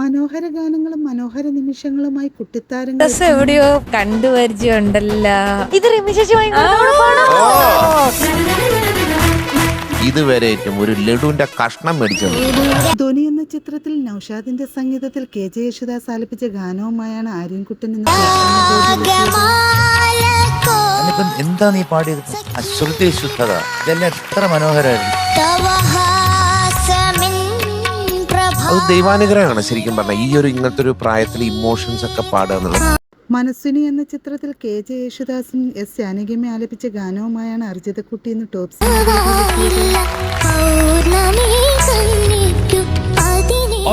മനോഹര ഗാനങ്ങളും മനോഹര നിമിഷങ്ങളുമായി കുട്ടിത്താരങ്ങൾ എവിടെയോ കണ്ടുപരിചയമുണ്ടല്ലോ. ഇത് ഇതുവരെയും ഒരു ലഡുവിന്റെ കഷ്ണം മേടിച്ചത്. ധ്വനി എന്ന ചിത്രത്തിൽ നൗഷാദിന്റെ സംഗീതത്തിൽ KJ യേശുദാസ് ആലപിച്ച ഗാനവുമായാണ് ആര്യൻകുട്ടൻ എന്ന എന്താ നീ പാടിയത്? അശ്രുതി ശുദ്ധത, ഇതെല്ലാം എത്ര മനോഹരമായിരുന്നു. അത് ദൈവാനുഗ്രഹമാണ് ശരിക്കും പറഞ്ഞാൽ ഈ ഒരു ഇങ്ങനത്തെ ഒരു പ്രായത്തിൽ ഇമോഷൻസ് ഒക്കെ പാടുക എന്നുള്ളത്. മനസ്വിനി എന്ന ചിത്രത്തിൽ KJ യേശുദാസും S ജാനകിയും ആലപിച്ച ഗാനവുമായാണ് അർജിതക്കുട്ടി എന്ന് ടോപ്പ്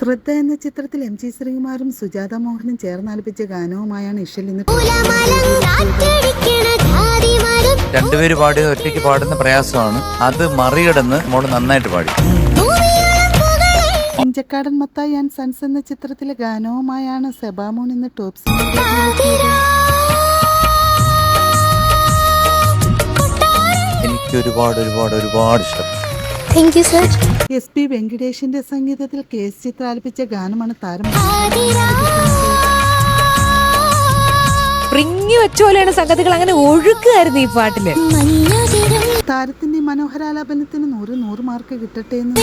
ശ്രദ്ധ എന്ന ചിത്രത്തിൽ MG ശ്രീകുമാറും സുജാത മോഹനും ചേർന്ന് ആലപിച്ച ഗാനവുമായാണ് ഇഷൽ ഇന്ന് രണ്ടുപേര് പാടിയത് ഒറ്റയ്ക്ക് പാടുന്ന പ്രയാസമാണ്. അത് മറികടന്ന് മോള് നന്നായിട്ട് പാടി. ഇഞ്ചക്കാടൻ മത്തായി ആൻഡ് സൺസ് എന്ന ചിത്രത്തിലെ ഗാനവുമായാണ് സെബാമോൻ എന്ന ടോപ്പ് എനിക്ക് ഒരുപാട് ഒരുപാട് ഒരുപാട് ഇഷ്ടം. SP വെങ്കിടേഷിന്റെ സംഗീതത്തിൽ KS ചിത്ര ആലപിച്ച ഗാനമാണ് താരം. പ്രിങ്ങി വെച്ച പോലെയാണ് സംഗതികൾ, അങ്ങനെ ഒഴുക്കായിരുന്നു ഈ പാട്ടില്. താരത്തിന്റെ മനോഹരാലാപനത്തിന് 100 മാർക്ക് കിട്ടട്ടെ എന്ന്